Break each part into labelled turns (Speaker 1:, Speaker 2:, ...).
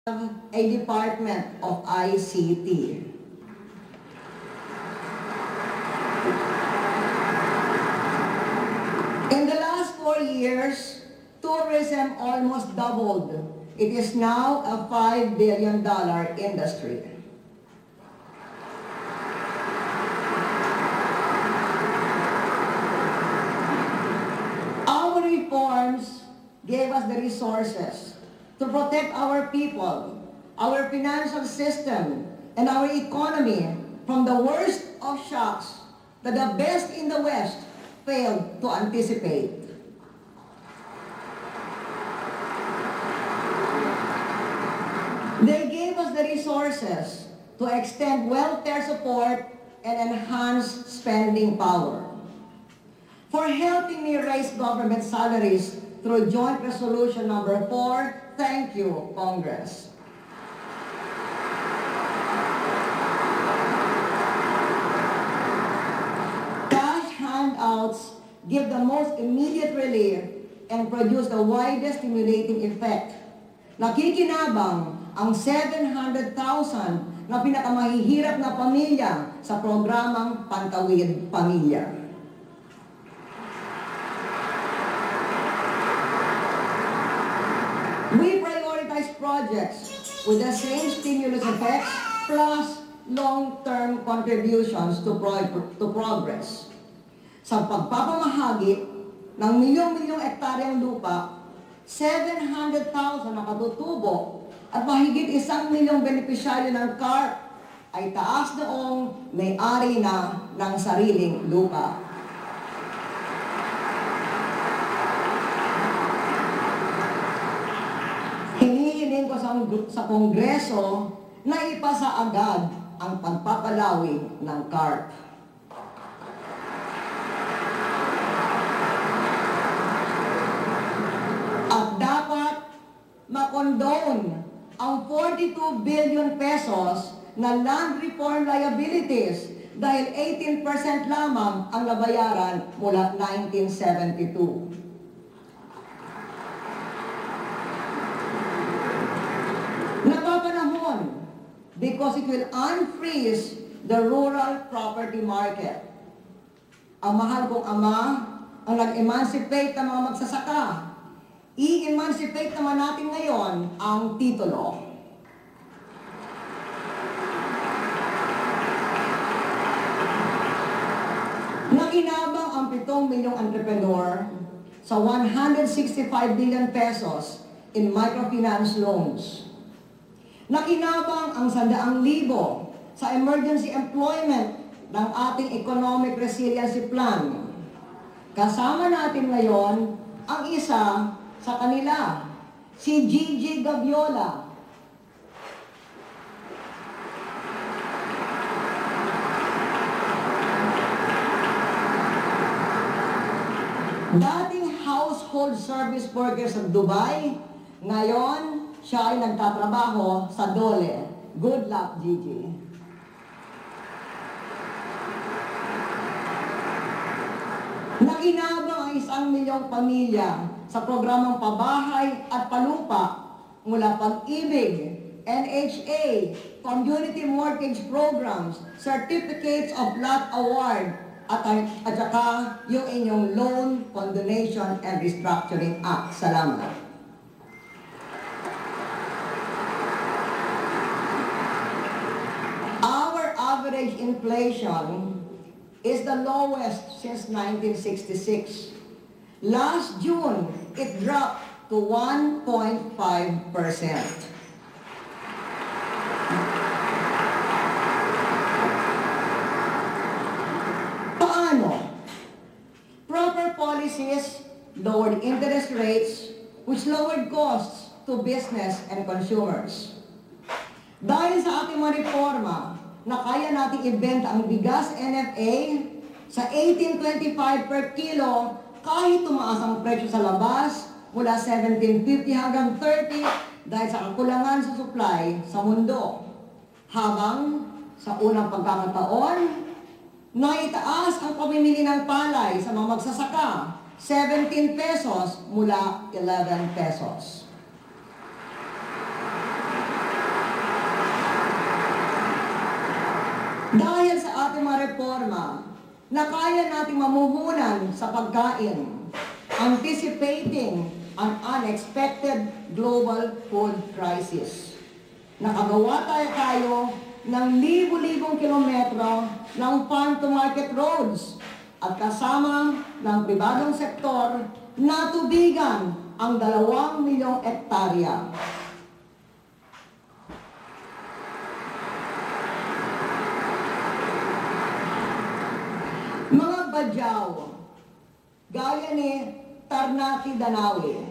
Speaker 1: a Department of ICT. In the last 4 years, tourism almost doubled. It is now a $5 billion industry. Our reforms gave us the resources to protect our people, our financial system, and our economy from the worst of shocks that the best in the West failed to anticipate. They gave us the resources to extend welfare support and enhance spending power. For helping me raise government salaries through Joint Resolution Number 4, thank you, Congress. Cash handouts give the most immediate relief and produce the widest stimulating effect. Nakikinabang ang 700,000 na pinakamahihirap na pamilya sa programang Pantawid Pamilya. We prioritize projects with the same stimulus effects plus long-term contributions to progress. Sa pagpapamahagi ng milyong-milyong ektaryang lupa, 700,000 na katutubo at mahigit 1 milyong benepisyaryo ng CARP ay taas noong may-ari na ng sariling lupa. Hinihiling ko sa Kongreso na ipasa agad ang pagpapalawig ng CARP. At dapat makondone ang 42 billion pesos na land reform liabilities dahil 18% lamang ang nabayaran mula 1972. Napapanahon because it will unfreeze the rural property market. Ang mahal kong ama ang nag-emancipate ng mga magsasaka. I-emancipate naman natin ngayon ang titulo. Nakinabang ang 7 milyong entrepreneur sa 165 billion pesos in microfinance loans. Nakinabang ang 100,000 sa emergency employment ng ating Economic Resiliency Plan. Kasama natin ngayon ang isa sa kanila, si Gigi Gabiola. Dating household service worker sa Dubai, ngayon siya ay nagtatrabaho sa Dole. Good luck, Gigi. Nakinabang ang 1 milyong pamilya sa programang pabahay at palupa mula Pag-ibig, NHA, Community Mortgage Programs, Certificates of Lot Award, at saka yung inyong Loan Condonation and Restructuring Act. Salamat. Our average inflation is the lowest since 1966. Last June, it dropped to 1.5%. Paano? Proper policies lowered interest rates, which lowered costs to business and consumers. Dahil sa ating mga reforma, na kaya nating ibenta ang bigas NFA sa 18.25 per kilo kahit tumaas ang presyo sa labas mula 17.50 hanggang 30 dahil sa kakulangan sa supply sa mundo. Habang sa unang pagkakataon, naitaas ang pamimili ng palay sa mga magsasaka, 17 pesos mula 11 pesos. Dahil sa ating mga reforma, na kaya nating mamuhunan sa pagkain, anticipating an unexpected global food crisis. Nakagawa tayo ng libu-libong kilometro ng farm-to-market roads at kasama ng pribadong sektor na tubigan ang 2 milyong hektarya. Mga badyaw, gaya ni Tarnaki Danawi,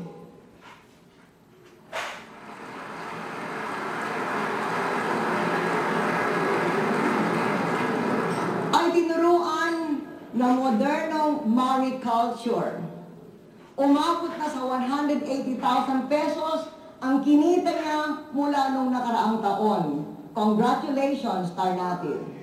Speaker 1: ay tinuruan ng modernong mariculture. Umabot na sa 180,000 pesos ang kinita niya mula nung nakaraang taon. Congratulations, Tarnaki.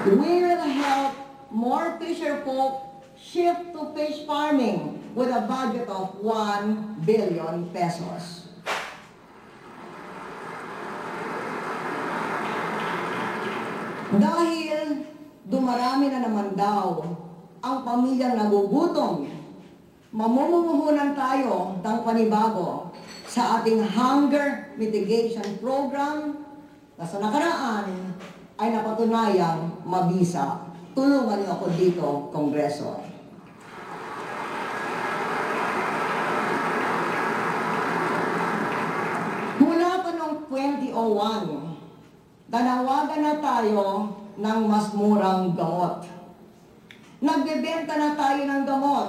Speaker 1: We will help more fisher folk shift to fish farming with a budget of 1 billion pesos. Dahil dumarami na naman daw ang pamilyang nagugutom, mamumuhunan tayo ng panibago sa ating hunger mitigation program na sa nakaraan ay napatunayang mabisa. Tulungan niyo ako dito, Kongreso. Mula pa noong 2001, nanawagan na tayo ng mas murang gamot. Nagbebenta na tayo ng gamot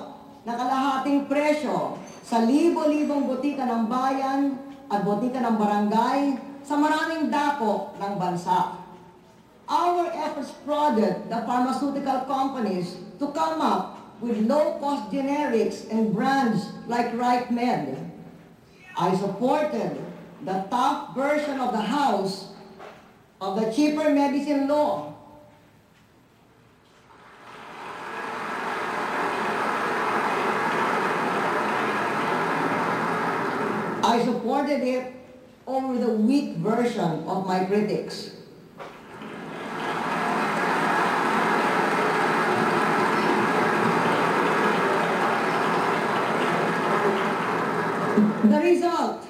Speaker 1: na kalahating presyo sa libo-libong botika ng bayan at botika ng barangay sa maraming dako ng bansa. Our efforts prodded the pharmaceutical companies to come up with low-cost generics and brands like RightMed. I supported the top version of the House of the cheaper medicine law. I supported it over the weak version of my critics. The result,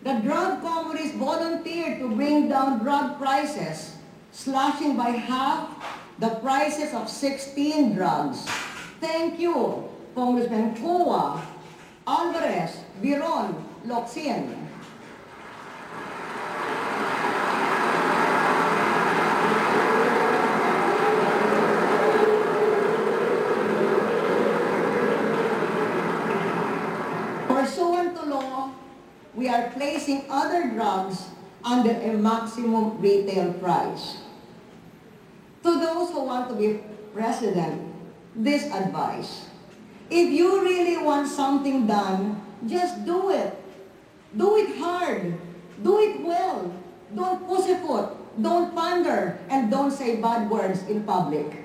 Speaker 1: the drug companies volunteered to bring down drug prices, slashing by half the prices of 16 drugs. Thank you, Congressman Kua, Alvarez, Biron, Locsin. Pursuant to law, we are placing other drugs under a maximum retail price. To those who want to be president, this advice: if you really want something done, just do it. Do it hard. Do it well. Don't pussyfoot. Don't pander. And don't say bad words in public.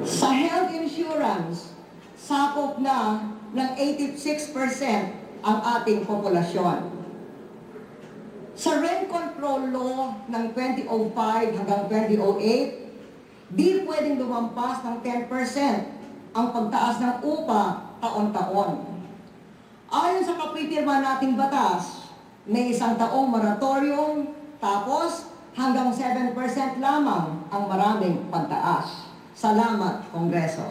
Speaker 1: Sa health insurance, sakop na ng 86% ang ating populasyon. Sa rent control law ng 2005 hanggang 2008, di pwedeng lumampas ng 10% ang pagtaas ng upa taon-taon. Ayon sa kapipirma nating batas, may 1 taong moratorium, tapos hanggang 7% lamang ang maraming pagtaas. Salamat, Kongreso.